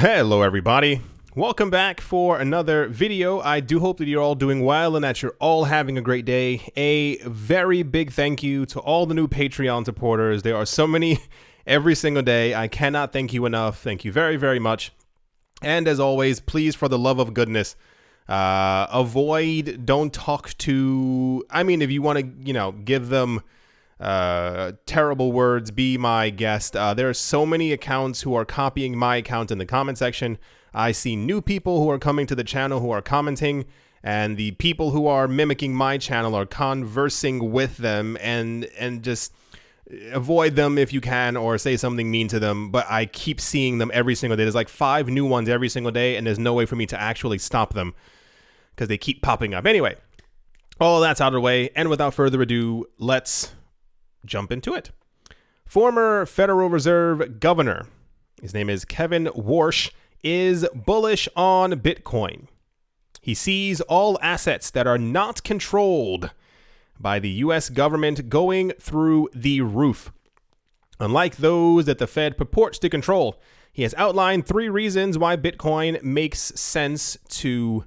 Hello everybody, welcome back for another video. I do hope that you're all doing well and that you're all having a great day. A very big thank you to all the new Patreon supporters. There are so many every single day. I cannot thank you enough. Thank you very, very much. And as always, please, for the love of goodness, don't talk to, if you want to, give them terrible words, be my guest. There are so many accounts who are copying my account in the comment section. I see new people who are coming to the channel who are commenting, and the people who are mimicking my channel are conversing with them, and just avoid them if you can, or say something mean to them. But I keep seeing them every single day. There's like 5 new ones every single day, and there's no way for me to actually stop them because they keep popping up. Anyway, all that's out of the way, and without further ado, let's jump into it. Former Federal Reserve Governor, his name is Kevin Warsh, is bullish on Bitcoin. He sees all assets that are not controlled by the US government going through the roof, unlike those that the Fed purports to control. He has outlined 3 reasons why Bitcoin makes sense to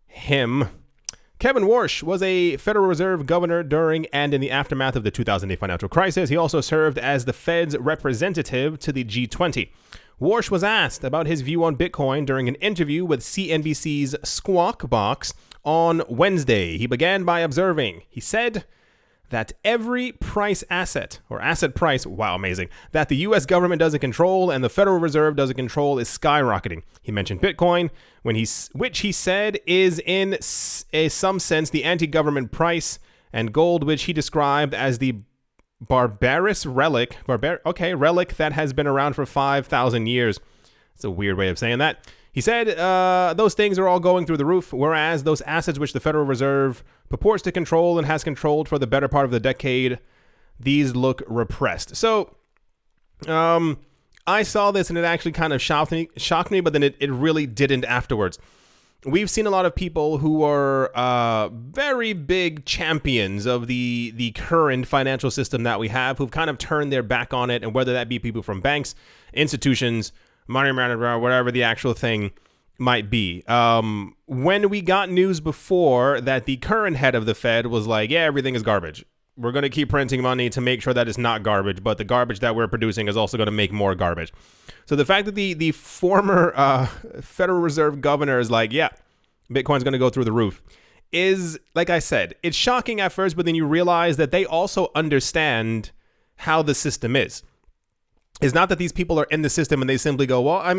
him. Kevin Warsh was a Federal Reserve governor during and in the aftermath of the 2008 financial crisis. He also served as the Fed's representative to the G20. Warsh was asked about his view on Bitcoin during an interview with CNBC's Squawk Box on Wednesday. He began by observing, he said that every price asset, or asset price, wow, amazing, that the US government doesn't control and the Federal Reserve doesn't control is skyrocketing. He mentioned Bitcoin, which he said is in some sense the anti-government price, and gold, which he described as the barbarous relic that has been around for 5,000 years. It's a weird way of saying that. He said those things are all going through the roof, whereas those assets which the Federal Reserve purports to control and has controlled for the better part of the decade, these look repressed. So I saw this and it actually kind of shocked me, but then it really didn't afterwards. We've seen a lot of people who are very big champions of the current financial system that we have, who've kind of turned their back on it, and whether that be people from banks, institutions, money management, whatever the actual thing might be. When we got news before that the current head of the Fed was like, yeah, everything is garbage. We're going to keep printing money to make sure that it's not garbage, but the garbage that we're producing is also going to make more garbage. So the fact that the former Federal Reserve governor is like, yeah, Bitcoin's going to go through the roof is, like I said, it's shocking at first, but then you realize that they also understand how the system is. It's not that these people are in the system and they simply go, well, I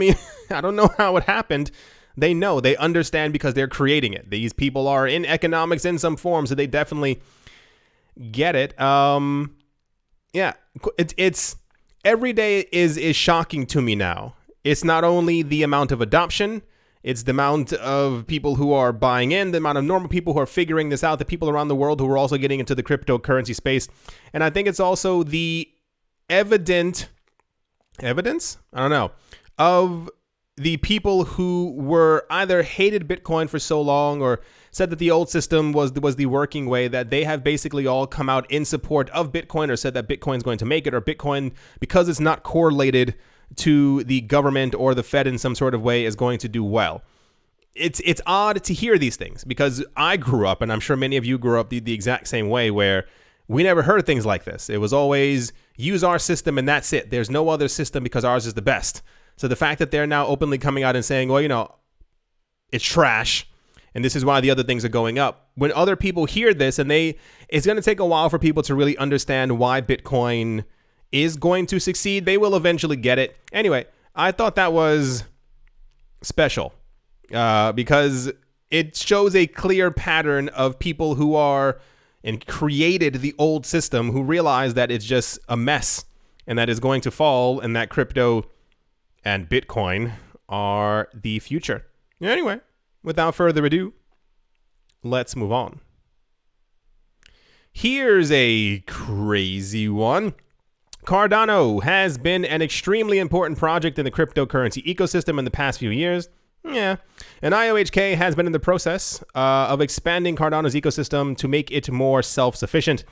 don't know how it happened. They know, they understand because they're creating it. These people are in economics in some form, so they definitely get it. It's every day is shocking to me now. It's not only the amount of adoption, it's the amount of people who are buying in, the amount of normal people who are figuring this out, the people around the world who are also getting into the cryptocurrency space. And I think it's also the evidence, of the people who were either hated Bitcoin for so long or said that the old system was the working way, that they have basically all come out in support of Bitcoin, or said that Bitcoin's going to make it, or Bitcoin, because it's not correlated to the government or the Fed in some sort of way, is going to do well. It's odd to hear these things, because I grew up, and I'm sure many of you grew up the exact same way, where we never heard things like this. It was always use our system and that's it. There's no other system because ours is the best. So the fact that they're now openly coming out and saying, well, it's trash, and this is why the other things are going up. When other people hear this, and it's going to take a while for people to really understand why Bitcoin is going to succeed. They will eventually get it. Anyway, I thought that was special because it shows a clear pattern of people who are and created the old system, who realize that it's just a mess and that is going to fall, and that crypto and Bitcoin are the future. Anyway, without further ado, let's move on. Here's a crazy one. Cardano has been an extremely important project in the cryptocurrency ecosystem in the past few years. Yeah, and IOHK has been in the process of expanding Cardano's ecosystem to make it more self-sufficient.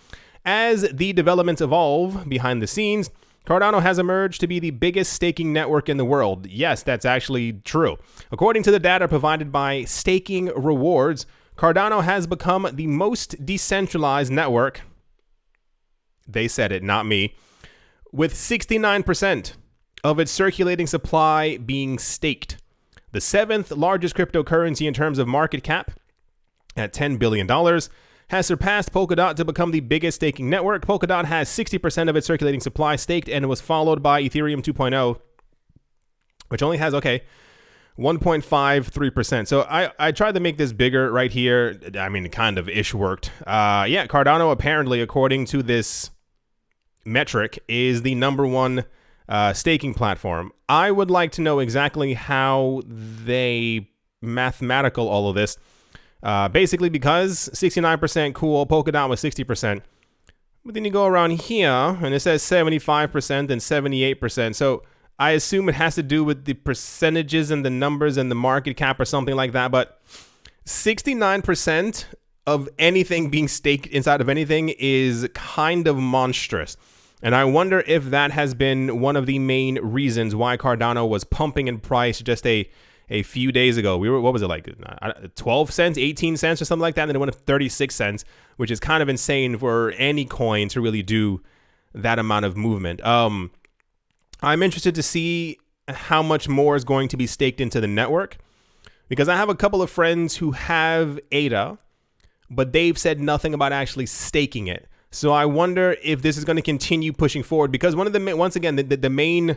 As the developments evolve behind the scenes, Cardano has emerged to be the biggest staking network in the world. Yes, that's actually true. According to the data provided by Staking Rewards, Cardano has become the most decentralized network. They said it, not me. With 69% of its circulating supply being staked. The 7th largest cryptocurrency in terms of market cap, at $10 billion, has surpassed Polkadot to become the biggest staking network. Polkadot has 60% of its circulating supply staked, and it was followed by Ethereum 2.0, which only has, 1.53%. So I tried to make this bigger right here. I mean, it kind of ish worked. Cardano apparently, according to this metric, is the number one staking platform. I would like to know exactly how they mathematical all of this. Basically because 69% cool, Polkadot was 60%. But then you go around here and it says 75% and 78%. So I assume it has to do with the percentages and the numbers and the market cap or something like that. But 69% of anything being staked inside of anything is kind of monstrous. And I wonder if that has been one of the main reasons why Cardano was pumping in price just a few days ago. We were, what was it, like 12 cents, 18 cents or something like that, and then it went to 36 cents, which is kind of insane for any coin to really do that amount of movement. I'm interested to see how much more is going to be staked into the network, because I have a couple of friends who have ADA, but they've said nothing about actually staking it. So I wonder if this is going to continue pushing forward, because one of the, once again, the main,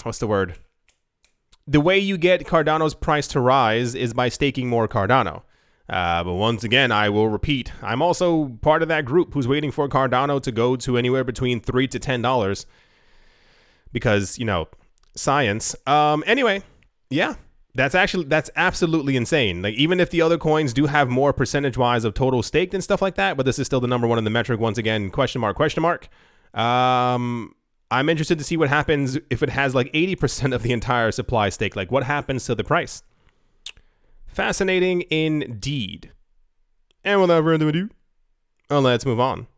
what's the word? The way you get Cardano's price to rise is by staking more Cardano. But once again, I will repeat, I'm also part of that group who's waiting for Cardano to go to anywhere between $3 to $10 because, you know, science. Anyway, yeah, that's absolutely insane. Like, even if the other coins do have more percentage wise of total staked and stuff like that, but this is still the number one in the metric. Once again, question mark. I'm interested to see what happens if it has like 80% of the entire supply stake. Like, what happens to the price? Fascinating indeed. And without further ado, let's move on.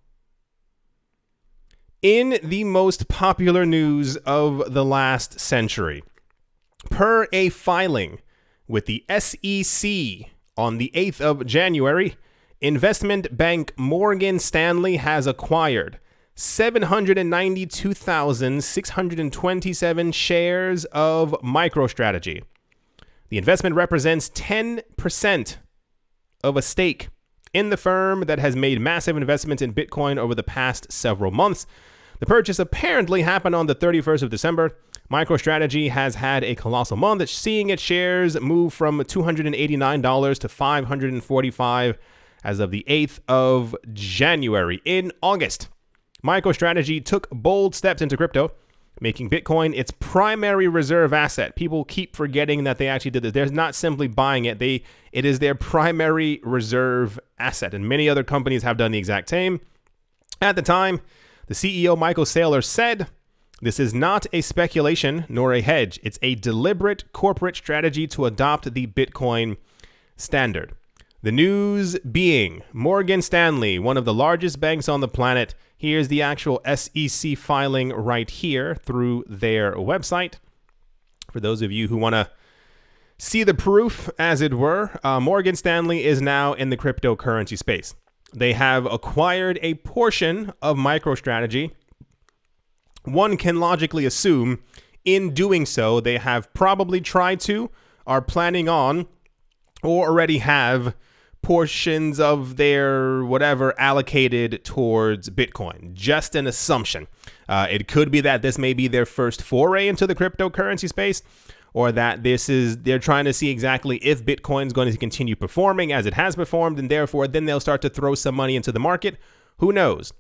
In the most popular news of the last century, per a filing with the SEC on the 8th of January, investment bank Morgan Stanley has acquired 792,627 shares of MicroStrategy. The investment represents 10% of a stake in the firm that has made massive investments in Bitcoin over the past several months. The purchase apparently happened on the 31st of December. MicroStrategy has had a colossal month, seeing its shares move from $289 to $545 as of the 8th of January. In August, MicroStrategy took bold steps into crypto, making Bitcoin its primary reserve asset. People keep forgetting that they actually did this. They're not simply buying it. It is their primary reserve asset. And many other companies have done the exact same. At the time, the CEO, Michael Saylor, said, "This is not a speculation nor a hedge. It's a deliberate corporate strategy to adopt the Bitcoin standard." The news being Morgan Stanley, one of the largest banks on the planet. Here's the actual SEC filing right here through their website. For those of you who want to see the proof, as it were, Morgan Stanley is now in the cryptocurrency space. They have acquired a portion of MicroStrategy. One can logically assume in doing so, they have probably tried to, are planning on, or already have portions of their whatever allocated towards Bitcoin. Just an assumption. It could be that this may be their first foray into the cryptocurrency space, or that they're trying to see exactly if Bitcoin is going to continue performing as it has performed, and therefore then they'll start to throw some money into the market. Who knows?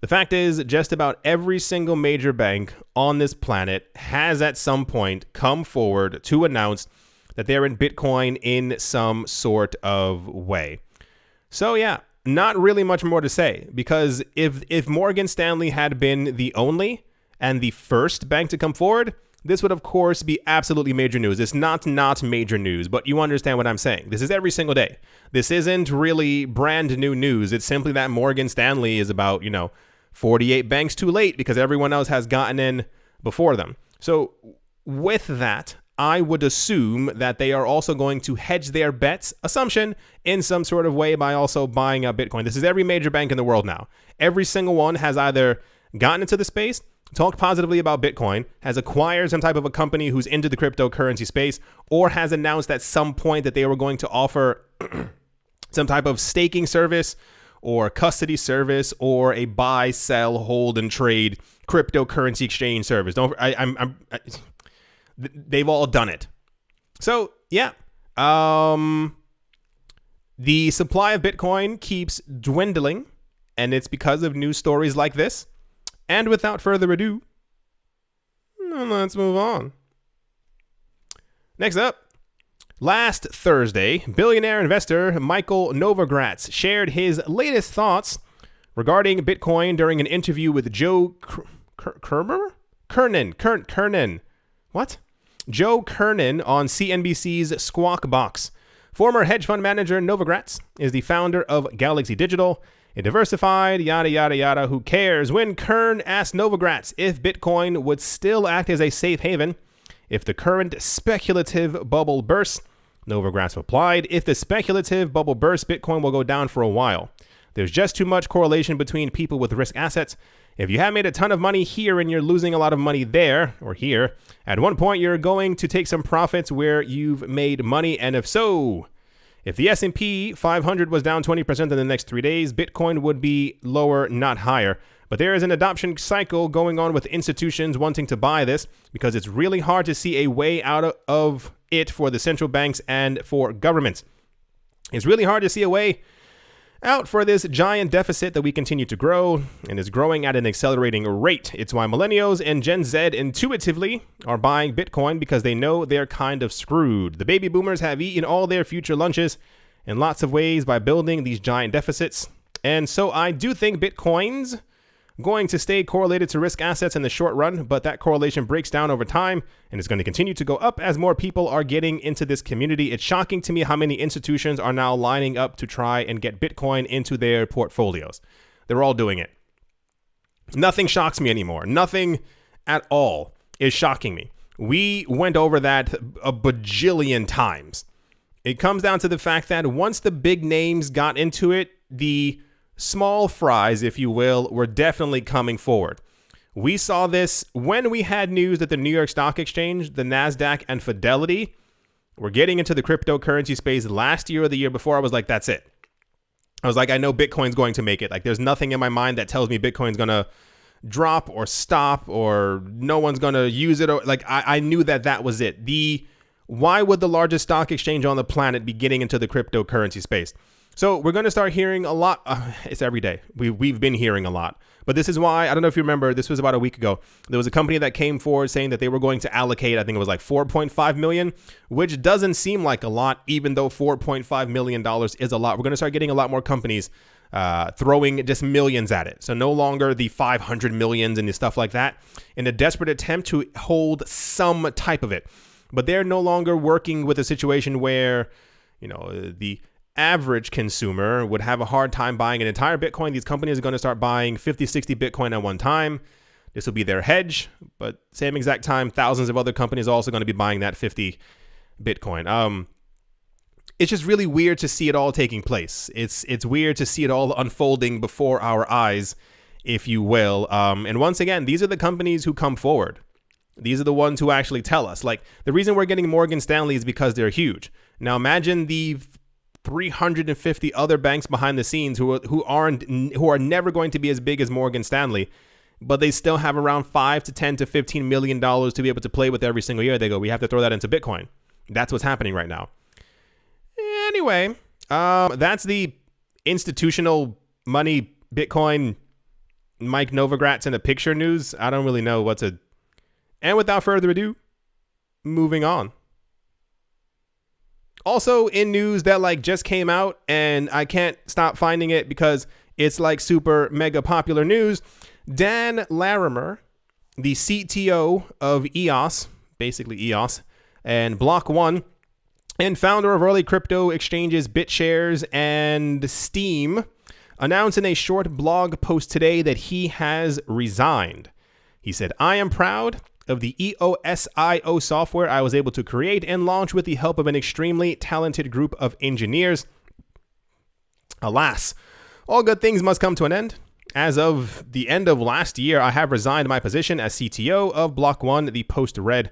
The fact is, just about every single major bank on this planet has at some point come forward to announce that they're in Bitcoin in some sort of way. So yeah, not really much more to say, because if Morgan Stanley had been the only and the first bank to come forward, this would of course be absolutely major news. It's not major news, but you understand what I'm saying. This is every single day. This isn't really brand new news. It's simply that Morgan Stanley is about, 48 banks too late because everyone else has gotten in before them. So with that, I would assume that they are also going to hedge their bets, assumption, in some sort of way by also buying up Bitcoin. This is every major bank in the world now. Every single one has either gotten into the space, talked positively about Bitcoin, has acquired some type of a company who's into the cryptocurrency space, or has announced at some point that they were going to offer some type of staking service or custody service or a buy, sell, hold, and trade cryptocurrency exchange service. They've all done it. So yeah, the supply of Bitcoin keeps dwindling, and it's because of news stories like this. And without further ado, let's move on. Next up, last Thursday, billionaire investor Michael Novogratz shared his latest thoughts regarding Bitcoin during an interview with Joe Kernan. What? Joe Kernan on CNBC's Squawk Box. Former hedge fund manager Novogratz is the founder of Galaxy Digital, a diversified yada yada yada who cares. When Kern asked Novogratz if Bitcoin would still act as a safe haven if the current speculative bubble bursts, Novogratz replied, "If the speculative bubble bursts, Bitcoin will go down for a while. There's just too much correlation between people with risk assets. If you have made a ton of money here and you're losing a lot of money there or here, at one point you're going to take some profits where you've made money, and if so, if the S&P 500 was down 20% in the next 3 days, Bitcoin would be lower, not higher. But there is an adoption cycle going on with institutions wanting to buy this because it's really hard to see a way out of it for the central banks and for governments. It's really hard to see a way out for this giant deficit that we continue to grow and is growing at an accelerating rate. It's why millennials and Gen Z intuitively are buying Bitcoin because they know they're kind of screwed. The baby boomers have eaten all their future lunches in lots of ways by building these giant deficits. And so I do think Bitcoin's going to stay correlated to risk assets in the short run, but that correlation breaks down over time and is going to continue to go up as more people are getting into this community. It's shocking to me how many institutions are now lining up to try and get Bitcoin into their portfolios. They're all doing it. Nothing shocks me anymore. Nothing at all is shocking me. We went over that a bajillion times. It comes down to the fact that once the big names got into it, the small fries, if you will, were definitely coming forward. We saw this when we had news that the New York Stock Exchange, the NASDAQ, and Fidelity were getting into the cryptocurrency space last year or the year before. I was like, that's it. I was like, I know Bitcoin's going to make it. Like, there's nothing in my mind that tells me Bitcoin's going to drop or stop or no one's going to use it. Or like, I knew that was it. Why would the largest stock exchange on the planet be getting into the cryptocurrency space? So we're going to start hearing a lot. It's every day. We've been hearing a lot. But this is why, I don't know if you remember, this was about a week ago. There was a company that came forward saying that they were going to allocate, I think it was like $4.5 million, which doesn't seem like a lot, even though $4.5 million is a lot. We're going to start getting a lot more companies throwing just millions at it. So no longer the 500 millions and stuff like that in a desperate attempt to hold some type of it. But they're no longer working with a situation where, the average consumer would have a hard time buying an entire Bitcoin. These companies are going to start buying 50, 60 Bitcoin at one time. This will be their hedge, but same exact time, thousands of other companies are also going to be buying that 50 Bitcoin. It's just really weird to see it all taking place. It's weird to see it all unfolding before our eyes, if you will. And once again, these are the companies who come forward. These are the ones who actually tell us. Like, the reason we're getting Morgan Stanley is because they're huge. Now imagine the 350 other banks behind the scenes who are never going to be as big as Morgan Stanley, but they still have around $5 to $10 to $15 million to be able to play with every single year. They go, we have to throw that into Bitcoin. That's what's happening right now. Anyway, that's the institutional money Bitcoin Mike Novogratz in a picture news. I don't really know what to. And without further ado, moving on. Also in news that just came out and I can't stop finding it because it's super mega popular news. Dan Larimer, the CTO of EOS, basically EOS, and Block One, and founder of early crypto exchanges BitShares and Steam, announced in a short blog post today that he has resigned. He said, "I am proud of the EOSIO software I was able to create and launch with the help of an extremely talented group of engineers. Alas, all good things must come to an end. As of the end of last year, I have resigned my position as CTO of Block 1, the post read.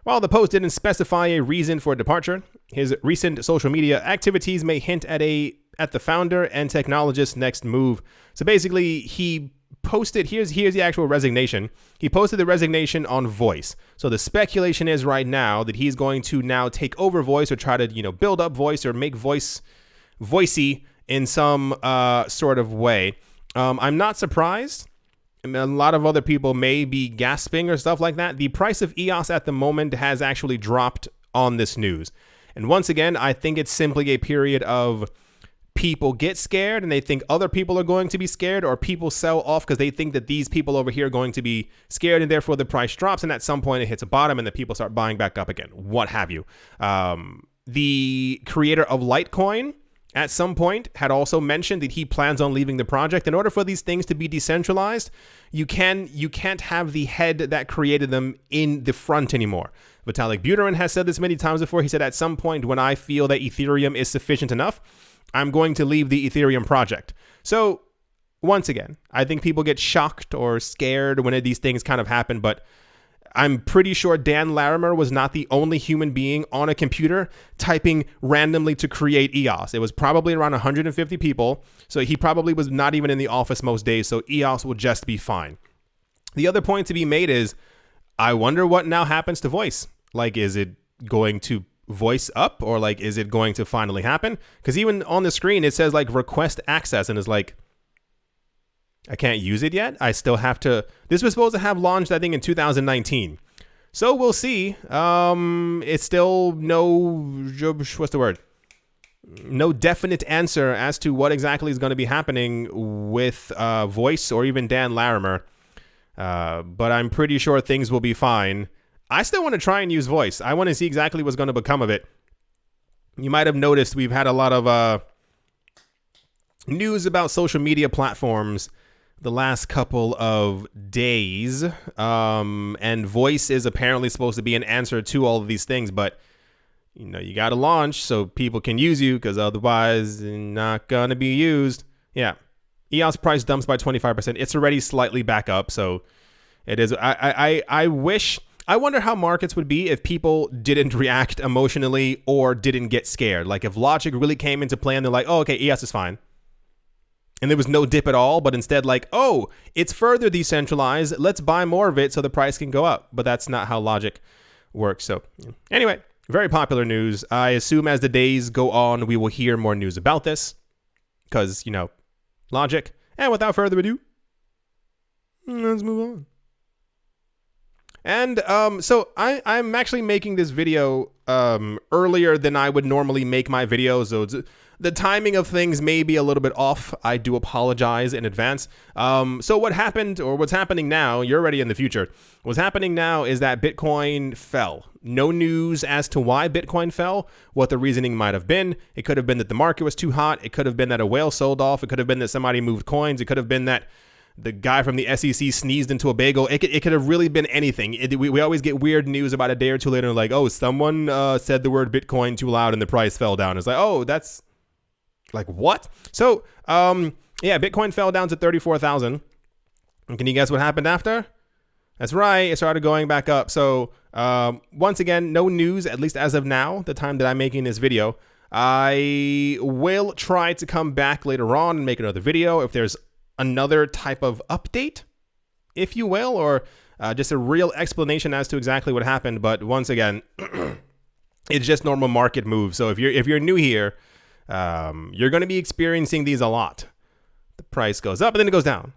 While the post didn't specify a reason for departure, his recent social media activities may hint at the founder and technologist's next move." So basically, he posted, here's the actual resignation. He posted the resignation on Voice. So the speculation is right now that he's going to now take over Voice or try to, build up Voice or make Voice voicey in some sort of way. I'm not surprised. I mean, a lot of other people may be gasping or stuff like that. The price of EOS at the moment has actually dropped on this news. And once again, I think it's simply a period of people get scared and they think other people are going to be scared, or people sell off because they think that these people over here are going to be scared, and therefore the price drops, and at some point it hits a bottom and the people start buying back up again, what have you. The creator of Litecoin at some point had also mentioned that he plans on leaving the project. In order for these things to be decentralized, you can't have the head that created them in the front anymore. Vitalik Buterin has said this many times before. He said, at some point when I feel that Ethereum is sufficient enough, I'm going to leave the Ethereum project. So once again, I think people get shocked or scared when these things kind of happen, but I'm pretty sure Dan Larimer was not the only human being on a computer typing randomly to create EOS. It was probably around 150 people, so he probably was not even in the office most days, so EOS will just be fine. The other point to be made is, I wonder what now happens to Voice. Like, is it going to Voice up, or like, is it going to finally happen? Because even on the screen, it says like request access, and it's like, I can't use it yet. I still have to. This was supposed to have launched, I think, in 2019. So we'll see. It's still what's the word? No definite answer as to what exactly is going to be happening with Voice or even Dan Larimer. But I'm pretty sure things will be fine. I still want to try and use Voice. I want to see exactly what's going to become of it. You might have noticed we've had a lot of news about social media platforms the last couple of days, and Voice is apparently supposed to be an answer to all of these things, but you got to launch so people can use you, because otherwise you're not gonna be used. Yeah, EOS price dumps by 25%. It's already slightly back up, so it is. I wonder how markets would be if people didn't react emotionally or didn't get scared. Like if logic really came into play and they're like, oh, okay, EOS is fine, and there was no dip at all, but instead like, oh, it's further decentralized, let's buy more of it so the price can go up. But that's not how logic works. So anyway, very popular news. I assume as the days go on, we will hear more news about this because, logic. And without further ado, let's move on. And so I'm actually making this video earlier than I would normally make my videos. So the timing of things may be a little bit off. I do apologize in advance. So what happened, or what's happening now, you're already in the future. What's happening now is that Bitcoin fell. No news as to why Bitcoin fell, what the reasoning might have been. It could have been that the market was too hot. It could have been that a whale sold off. It could have been that somebody moved coins. It could have been that the guy from the SEC sneezed into a bagel. It could have really been anything. We always get weird news about a day or two later, like, oh, someone said the word Bitcoin too loud and the price fell down. It's like, oh, that's like, what? So, yeah, Bitcoin fell down to 34,000. And can you guess what happened after? That's right. It started going back up. So, once again, no news, at least as of now, the time that I'm making this video. I will try to come back later on and make another video if there's another type of update, if you will, or just a real explanation as to exactly what happened. But once again, it's just normal market moves. So if you're new here, you're going to be experiencing these a lot. The price goes up and then it goes down,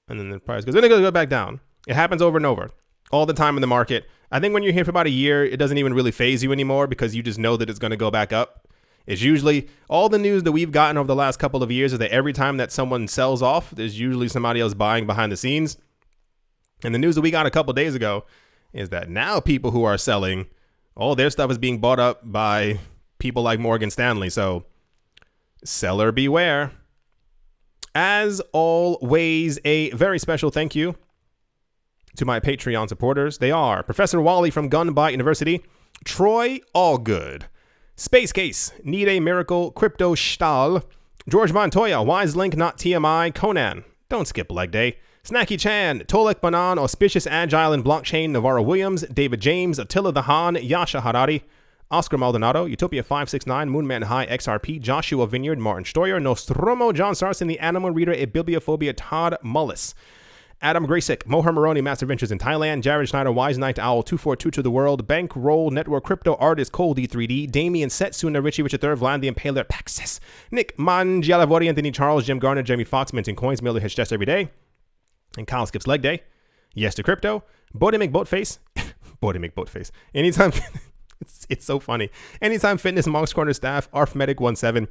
and then the price goes, then it goes back down. It happens over and over all the time in the market. I think when you're here for about a year, it doesn't even really phase you anymore because you just know that it's going to go back up. It's usually all the news that we've gotten over the last couple of years is that every time that someone sells off, there's usually somebody else buying behind the scenes. And the news that we got a couple of days ago is that now people who are selling, all their stuff is being bought up by people like Morgan Stanley. So seller beware. As always, a very special thank you to my Patreon supporters. They are Professor Wally from Gunbot University, Troy Allgood, Space Case, Need a Miracle, Crypto Stahl, George Montoya, Wise Link Not TMI, Conan, Don't Skip Leg Day, Snacky Chan, Tolek Banan, Auspicious Agile and Blockchain, Navarro Williams, David James, Attila the Han, Yasha Harari, Oscar Maldonado, Utopia 569, Moonman High, XRP, Joshua Vineyard, Martin Stoyer, Nostromo, John Sarson, The Animal Reader, A Bibliophobia, Todd Mullis, Adam Graysick, Moher Maroni, Master Ventures in Thailand, Jared Schneider, Wise Night Owl, 242 to the World, Bankroll Network, Crypto Artist, Cole D3D, Damien Setsuna, Richie Richard III, Vlad the Impaler, Paxis, Nick Mangialavori, Anthony Charles, Jim Garner, Jamie Fox, Minting Coins, Miller Hitch Just Every Day, and Kyle Skips Leg Day, Yes to Crypto, Bodie McBoatface, Bodie McBoatface, Anytime, it's so funny, Anytime Fitness, Monk's Corner Staff, Arfmedic17,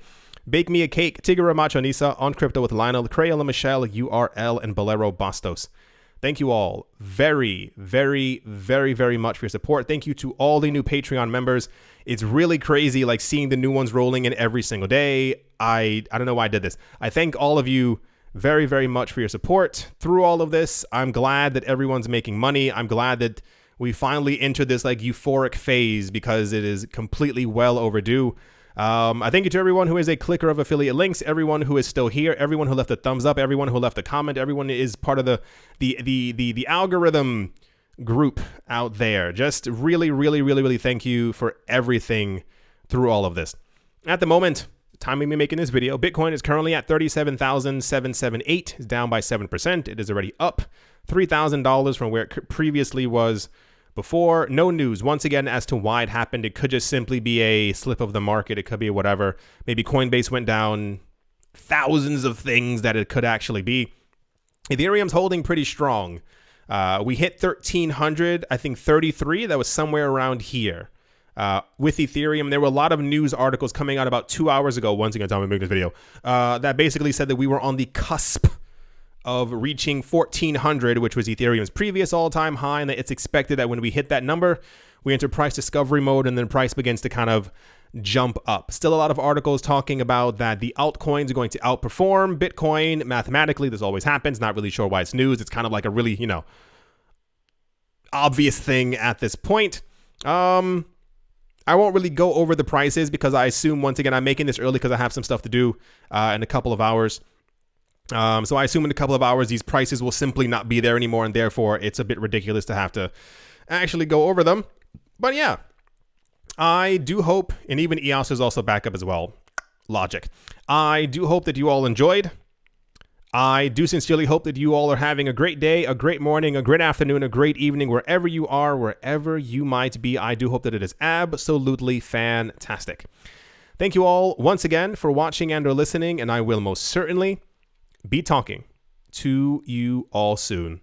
Bake Me a Cake, Tigara Machonisa, On Crypto with Lionel, Crayola Michelle, URL, and Bolero Bastos. Thank you all very, very, very, very much for your support. Thank you to all the new Patreon members. It's really crazy, like seeing the new ones rolling in every single day. I don't know why I did this. I thank all of you very, very much for your support through all of this. I'm glad that everyone's making money. I'm glad that we finally entered this like euphoric phase because it is completely well overdue. I thank you to everyone who is a clicker of affiliate links, everyone who is still here, everyone who left a thumbs up, everyone who left a comment, everyone is part of the algorithm group out there. Just really, really, really, really thank you for everything through all of this. At the moment, time of me making this video, Bitcoin is currently at $37,778, is down by 7%. It is already up $3,000 from where it previously was before. No news once again as to why it happened. It could just simply be a slip of the market. It could be whatever. Maybe Coinbase went down. Thousands of things that it could actually be. Ethereum's holding pretty strong. We hit 1,300, I think 33. That was somewhere around here. With Ethereum, there were a lot of news articles coming out about 2 hours ago. Once again, time to make this video. That basically said that we were on the cusp of reaching 1,400, which was Ethereum's previous all-time high, and that it's expected that when we hit that number, we enter price discovery mode, and then price begins to kind of jump up. Still a lot of articles talking about that the altcoins are going to outperform Bitcoin mathematically. This always happens. Not really sure why it's news. It's kind of like a really, obvious thing at this point. I won't really go over the prices because I assume, once again, I'm making this early because I have some stuff to do in a couple of hours. So I assume in a couple of hours, these prices will simply not be there anymore, and therefore it's a bit ridiculous to have to actually go over them. But yeah, I do hope, and even EOS is also back up as well. Logic. I do hope that you all enjoyed. I do sincerely hope that you all are having a great day, a great morning, a great afternoon, a great evening, wherever you are, wherever you might be. I do hope that it is absolutely fantastic. Thank you all once again for watching and or listening, and I will most certainly be talking to you all soon.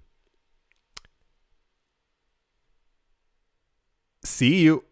See you.